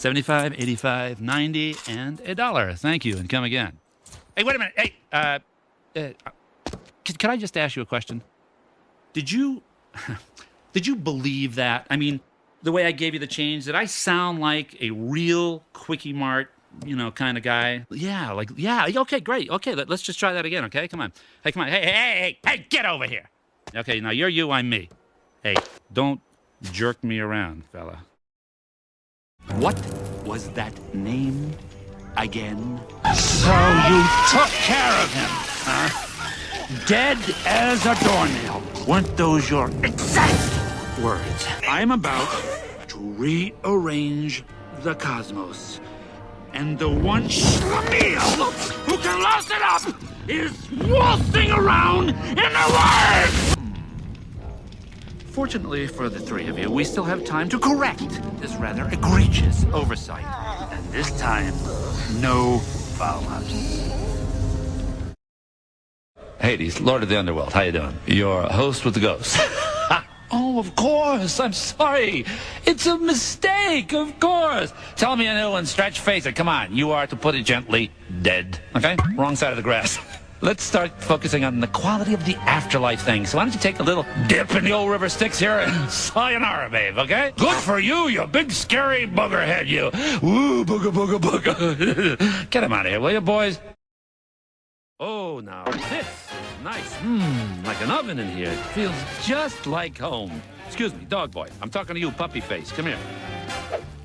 $75, $85, $90, and $1. Thank you, and come again. Hey, wait a minute. Hey, can I just ask you a question? Did you believe that? I mean, the way I gave you the change, did I sound like a real Quickie Mart, kind of guy? Yeah, okay, great. Okay, let's just try that again, okay? Come on. Hey, come on. Hey, get over here. Okay, now you're you, I'm me. Hey, don't jerk me around, fella. What was that name again? So you took care of him, huh? Dead as a doornail. Weren't those your exact words? I'm about to rearrange the cosmos. And the one schlemiel who can louse it up is waltzing around in the way! Fortunately for the three of you, we still have time to correct this rather egregious oversight. And this time, no foul-ups. Hades, Lord of the Underworld, how you doing? Your host with the ghost. Oh, of course, I'm sorry. It's a mistake, of course. Tell me a new one, stretch, face it. Come on, you are, to put it gently, dead. Okay? Wrong side of the grass. Let's start focusing on the quality of the afterlife thing. So why don't you take a little dip in the old river Styx here and sayonara, babe, okay? Good for you, you big scary boogerhead, you. Ooh, booga. Get him out of here, will you, boys? Oh, now this is nice. Like an oven in here. It feels just like home. Excuse me, dog boy. I'm talking to you, puppy face. Come here.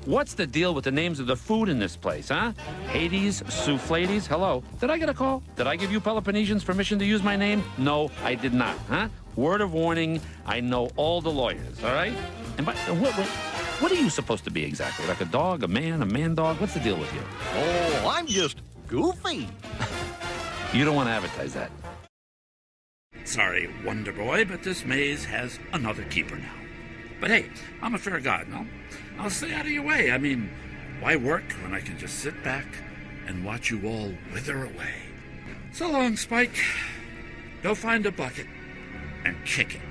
What's the deal with the names of the food in this place, huh? Hades, Soufflades, hello. Did I get a call? Did I give you Peloponnesians permission to use my name? No, I did not, huh? Word of warning, I know all the lawyers, all right? And what are you supposed to be exactly? Like a dog, a man dog? What's the deal with you? Oh, I'm just goofy. You don't want to advertise that. Sorry, Wonder Boy, but this maze has another keeper now. But hey, I'm a fair guy, no? I'll stay out of your way. I mean, why work when I can just sit back and watch you all wither away? So long, Spike. Go find a bucket and kick it.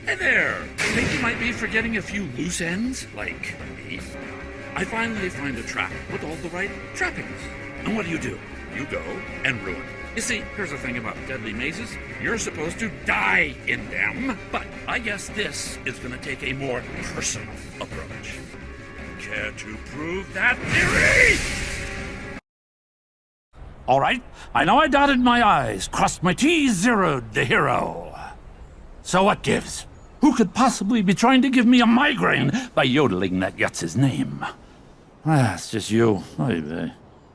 Hey there! Think you might be forgetting a few loose ends, like me? I finally find a trap with all the right trappings. And what do? You go and ruin it. You see, here's the thing about deadly mazes. You're supposed to die in them, but I guess this is going to take a more personal approach. Care to prove that theory? All right, I know I dotted my I's, crossed my T's, zeroed the hero. So what gives? Who could possibly be trying to give me a migraine by yodeling that Yutz's name? It's just you. Oy,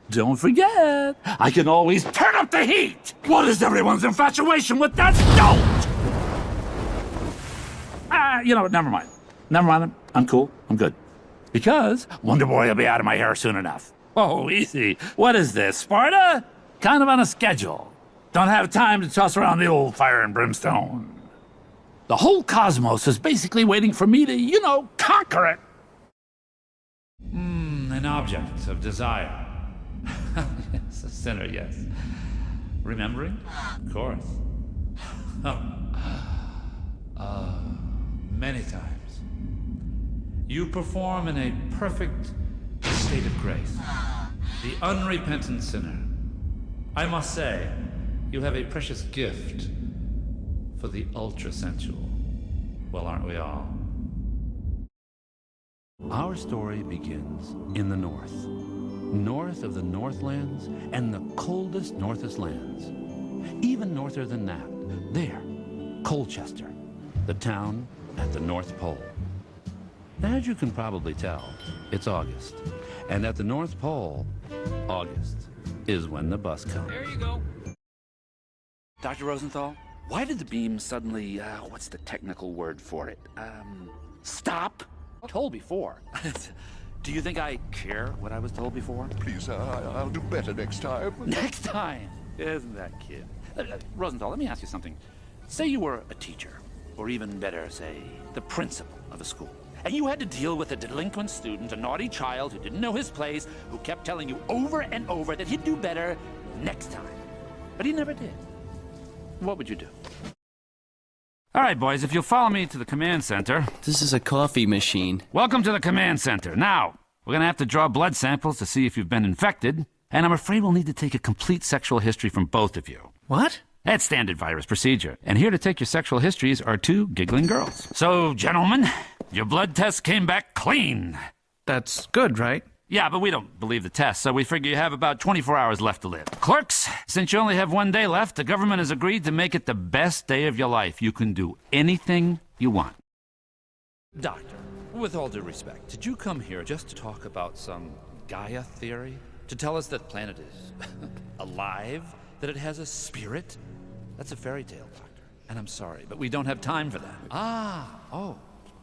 don't forget, I can always turn up the heat! What is everyone's infatuation with that stone? You know what, never mind. I'm cool, I'm good. Because Wonder Boy will be out of my hair soon enough. Oh, easy. What is this, Sparta? Kind of on a schedule. Don't have time to toss around the old fire and brimstone. The whole cosmos is basically waiting for me to, conquer it. An object of desire. Yes, a sinner, yes. Remembering? Of course. Many times. You perform in a perfect state of grace. The unrepentant sinner. I must say, you have a precious gift for the ultra-sensual. Well, aren't we all? Our story begins in the north. North of the Northlands and the coldest Northest lands. Even norther than that, there, Colchester, the town at the North Pole. As you can probably tell, it's August. And at the North Pole, August is when the bus comes. There you go. Dr. Rosenthal, why did the beam suddenly, what's the technical word for it? Stop? Told before. Do you think I care what I was told before? Please, I'll do better next time. Next time? Isn't that kid? Rosenthal, let me ask you something. Say you were a teacher, or even better, say, the principal of a school, and you had to deal with a delinquent student, a naughty child who didn't know his place, who kept telling you over and over that he'd do better next time. But he never did. What would you do? All right, boys, if you'll follow me to the command center. This is a coffee machine. Welcome to the command center. Now, We're gonna have to draw blood samples to see if you've been infected, and I'm afraid we'll need to take a complete sexual history from both of you. What? That's standard virus procedure. And here to take your sexual histories are two giggling girls. So, gentlemen, your blood test came back clean. That's good, right? Yeah, but we don't believe the test, so we figure you have about 24 hours left to live. Clerks, since you only have 1 day left, the government has agreed to make it the best day of your life. You can do anything you want. Doctor, with all due respect, did you come here just to talk about some Gaia theory? To tell us that the planet is alive? That it has a spirit? That's a fairy tale, Doctor. And I'm sorry, but we don't have time for that.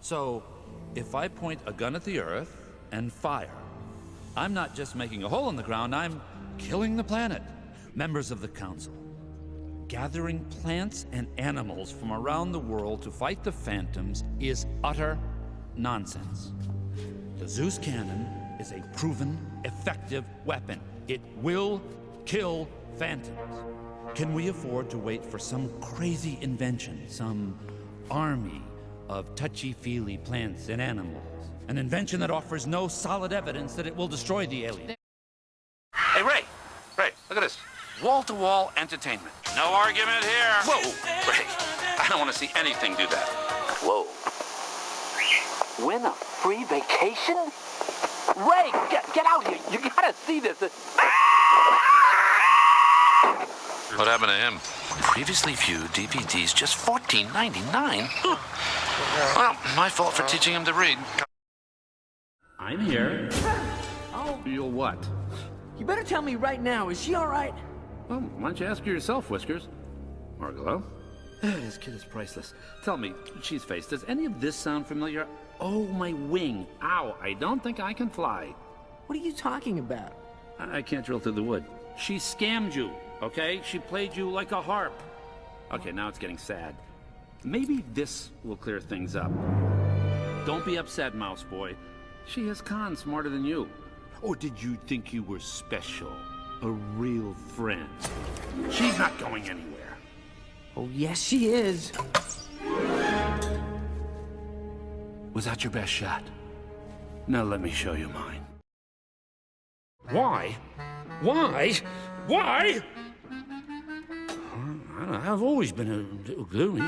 So if I point a gun at the Earth and fire, I'm not just making a hole in the ground, I'm killing the planet. Members of the Council, gathering plants and animals from around the world to fight the phantoms is utter nonsense. The Zeus cannon is a proven, effective weapon. It will kill phantoms. Can we afford to wait for some crazy invention, some army of touchy-feely plants and animals? An invention that offers no solid evidence that it will destroy the alien. Hey, Ray, look at this. Wall-to-wall entertainment. No argument here. Whoa, Ray, I don't want to see anything do that. Whoa. Win a free vacation? Ray, get out here. You gotta see this. What happened to him? Previously viewed DVDs, just $14.99. Well, my fault for teaching him to read. I'm here. Oh. You'll what? You better tell me right now, is she all right? Well, why don't you ask her yourself, Whiskers? Margalo? This kid is priceless. Tell me, cheese face, does any of this sound familiar? Oh, my wing. Ow, I don't think I can fly. What are you talking about? I can't drill through the wood. She scammed you, okay? She played you like a harp. Okay, now it's getting sad. Maybe this will clear things up. Don't be upset, Mouse Boy. She has cons smarter than you. Or did you think you were special? A real friend? She's not going anywhere. Oh, yes, she is. Was that your best shot? Now let me show you mine. Why? Why? Why? I don't know, I've always been a little gloomy.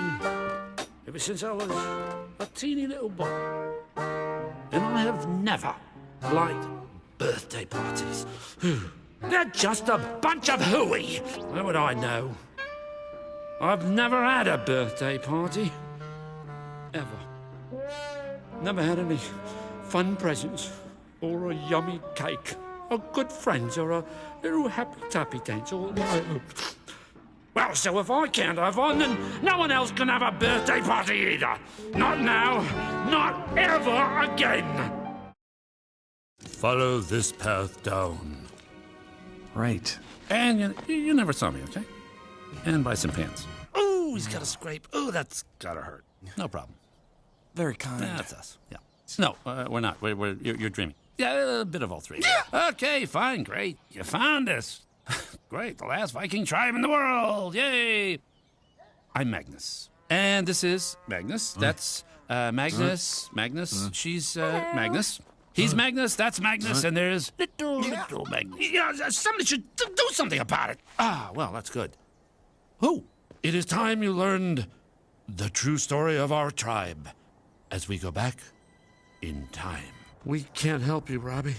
Ever since I was a teeny little boy. And I have never liked birthday parties. They're just a bunch of hooey. How would I know? I've never had a birthday party. Ever. Never had any fun presents or a yummy cake or good friends or a little happy tappy dance all my own. Well, so if I can't have one, then no one else can have a birthday party either. Not now, not ever again. Follow this path down. Right. And you never saw me, okay? And buy some pants. Ooh, he's got a scrape. Ooh, that's gotta hurt. No problem. Very kind. That's us. Yeah. No, we're not. You're dreaming. Yeah, a bit of all three. Okay, fine, great. You found us. Great, the last Viking tribe in the world. Yay! I'm Magnus. And this is Magnus. That's Magnus. Magnus. She's Magnus. He's Magnus. That's Magnus. And there's little Magnus. Yeah, somebody should do something about it. Ah, well, that's good. Who? It is time you learned the true story of our tribe as we go back in time. We can't help you, Robbie.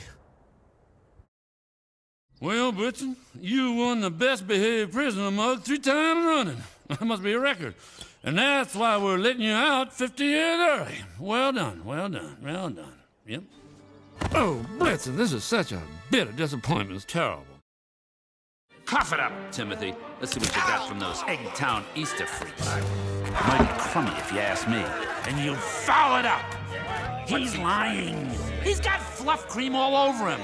Well, Blitzen, you won the best behaved prisoner month 3 times running. That must be a record. And that's why we're letting you out 50 years early. Well done, well done, well done. Yep. Oh, Blitzen, this is such a bitter disappointment. It's terrible. Cough it up, Timothy. Let's see what you got from those Eggtown Easter freaks. Mighty crummy, if you ask me. And you foul it up. He's lying. He's got fluff cream all over him.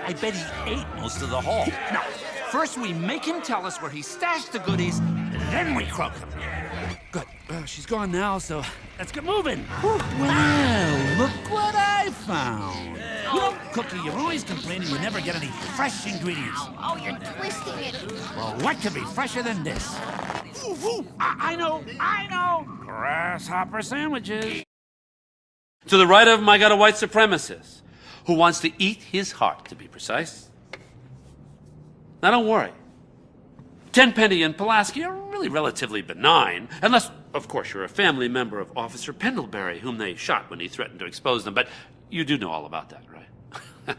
I bet he ate most of the haul. Now, first we make him tell us where he stashed the goodies, then we croak him. Good. She's gone now, so let's get moving. Well, look what I found. You know, Cookie, you're always complaining you never get any fresh ingredients. Oh, you're twisting it. Well, what could be fresher than this? I know. Grasshopper sandwiches. To the right of him, I got a white supremacist who wants to eat his heart, to be precise. Now, don't worry. Tenpenny and Pulaski are really relatively benign, unless, of course, you're a family member of Officer Pendlebury, whom they shot when he threatened to expose them. But you do know all about that, right?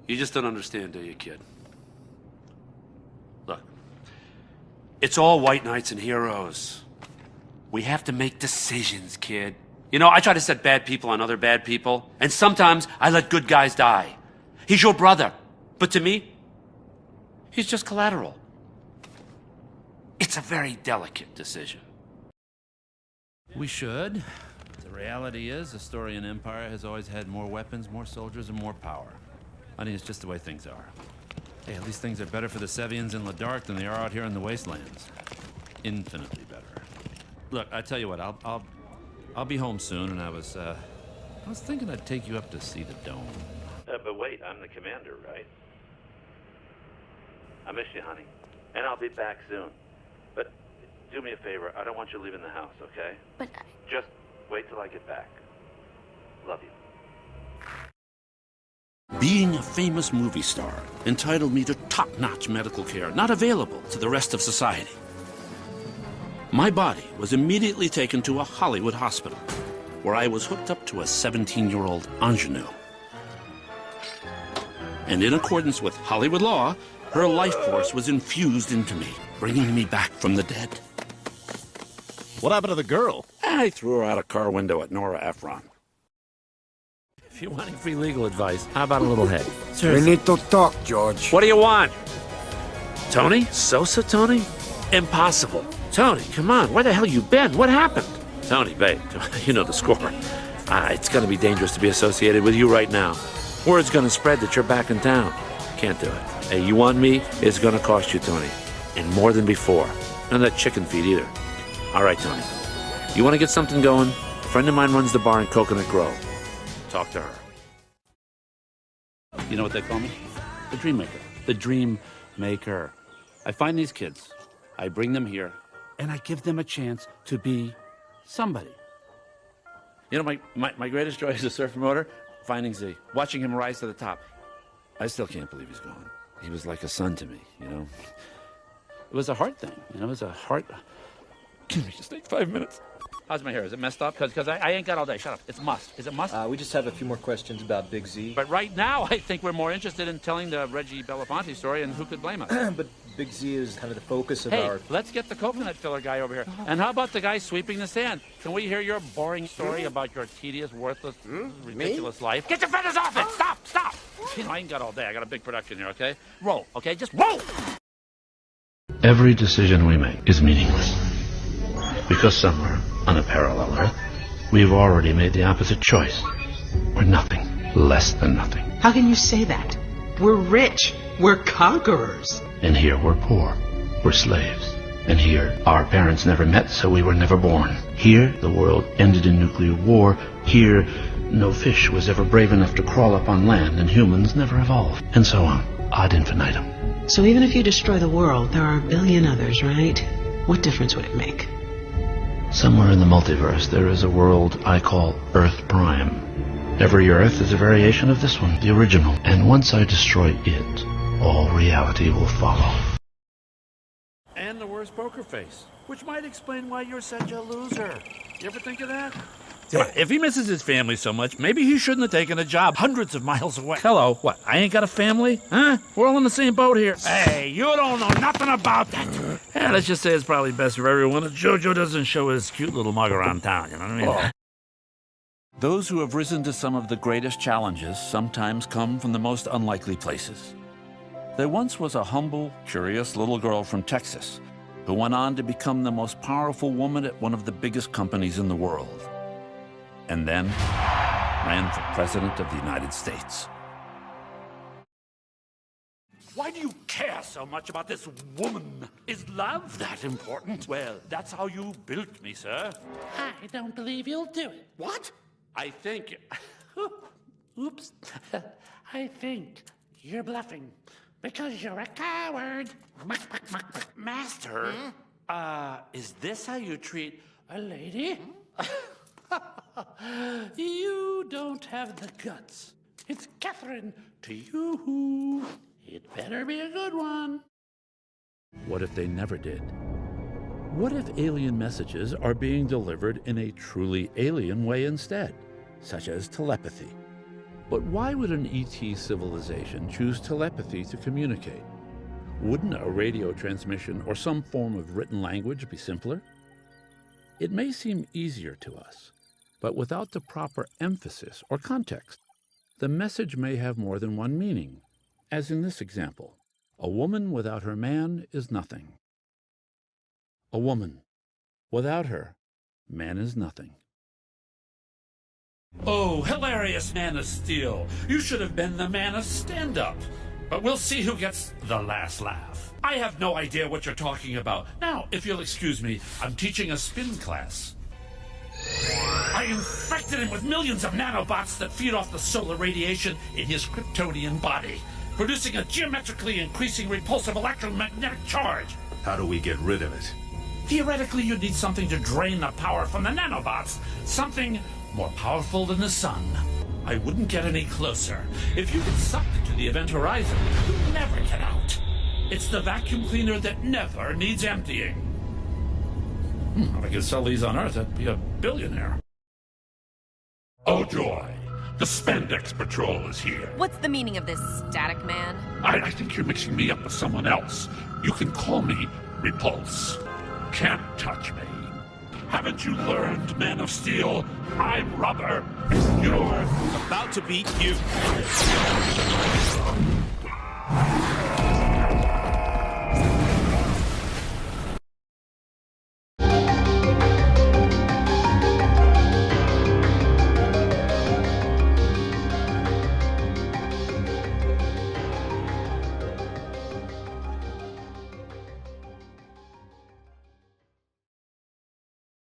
You just don't understand, do you, kid? Look, it's all white knights and heroes. We have to make decisions, kid. You know, I try to set bad people on other bad people, and sometimes I let good guys die. He's your brother, but to me, he's just collateral. It's a very delicate decision. We should. The reality is, the Astorian Empire has always had more weapons, more soldiers, and more power. I mean, it's just the way things are. Hey, at least things are better for the Sevians in the dark than they are out here in the wastelands. Infinitely better. Look, I tell you what, I'll be home soon, and I was thinking I'd take you up to see the dome. But wait, I'm the commander, right? I miss you, honey. And I'll be back soon. But do me a favor, I don't want you leaving the house, okay? But Just wait till I get back. Love you. Being a famous movie star entitled me to top-notch medical care not available to the rest of society. My body was immediately taken to a Hollywood hospital, where I was hooked up to a 17-year-old ingenue. And in accordance with Hollywood law, her life force was infused into me, bringing me back from the dead. What happened to the girl? I threw her out a car window at Nora Ephron. If you're wanting free legal advice, how about a little head? We need to talk, George. What do you want? Tony? Sosa Tony? Impossible. Tony, come on. Where the hell you been? What happened? Tony, babe, you know the score. It's going to be dangerous to be associated with you right now. Word's going to spread that you're back in town. Can't do it. Hey, you want me? It's going to cost you, Tony. And more than before. None of that chicken feed either. All right, Tony. You want to get something going? A friend of mine runs the bar in Coconut Grove. Talk to her. You know what they call me? The Dream Maker. The Dream Maker. I find these kids. I bring them here. And I give them a chance to be somebody. You know, my greatest joy as a surf promoter? Finding Z. Watching him rise to the top. I still can't believe he's gone. He was like a son to me, you know? It was a heart thing, you know? It was a heart... Can we just take 5 minutes? How's my hair? Is it messed up? Because I ain't got all day. Shut up. It's must. Is it must? We just have a few more questions about Big Z. But right now, I think we're more interested in telling the Reggie Belafonte story, and who could blame us? But Big Z is kind of the focus of Hey, let's get the coconut filler guy over here. And how about the guy sweeping the sand? Can we hear your boring story about your tedious, worthless, ridiculous life? Get your feathers off it! Stop! You know, I ain't got all day. I got a big production here, okay? Roll, okay? Just roll! Every decision we make is meaningless. Because somewhere, on a parallel Earth, we've already made the opposite choice. We're nothing, less than nothing. How can you say that? We're rich. We're conquerors. And here we're poor. We're slaves. And here, our parents never met, so we were never born. Here, the world ended in nuclear war. Here, no fish was ever brave enough to crawl up on land, and humans never evolved. And so on, ad infinitum. So even if you destroy the world, there are a billion others, right? What difference would it make? Somewhere in the multiverse, there is a world I call Earth Prime. Every Earth is a variation of this one, the original. And once I destroy it, all reality will follow. And the worst poker face, which might explain why you're such a loser. You ever think of that? Come on, if he misses his family so much, maybe he shouldn't have taken a job hundreds of miles away. Hello, what, I ain't got a family? Huh? We're all in the same boat here. Hey, you don't know nothing about that. Yeah, let's just say it's probably best for everyone if JoJo doesn't show his cute little mug around town, you know what I mean? Oh. Those who have risen to some of the greatest challenges sometimes come from the most unlikely places. There once was a humble, curious little girl from Texas who went on to become the most powerful woman at one of the biggest companies in the world. And then ran for President of the United States. Why do you care so much about this woman? Is love that important? Well, that's how you built me, sir. I don't believe you'll do it. What? I think... Oops. I think you're bluffing because you're a coward. Master, is this how you treat a lady? You don't have the guts It's Catherine to you. It better be a good one. What if they never did? What if alien messages are being delivered in a truly alien way instead, such as telepathy? But why would an ET civilization choose telepathy to communicate? Wouldn't a radio transmission or some form of written language be simpler? It may seem easier to us, but without the proper emphasis or context, the message may have more than one meaning, as in this example. A woman without her man is nothing. A woman. Without her, man is nothing. Oh, hilarious Man of Steel. You should have been the man of stand-up. But we'll see who gets the last laugh. I have no idea what you're talking about. Now, if you'll excuse me, I'm teaching a spin class. I infected him with millions of nanobots that feed off the solar radiation in his Kryptonian body, producing a geometrically increasing repulsive electromagnetic charge. How do we get rid of it? Theoretically, you'd need something to drain the power from the nanobots. Something more powerful than the sun. I wouldn't get any closer. If you get sucked into the event horizon, you'll never get out. It's the vacuum cleaner that never needs emptying. If I could sell these on Earth, I'd be a billionaire. Oh joy! The Spandex Patrol is here. What's the meaning of this, Static Man? I think you're mixing me up with someone else. You can call me Repulse. Can't touch me. Haven't you learned, Man of Steel? I'm rubber, and you're about to beat you.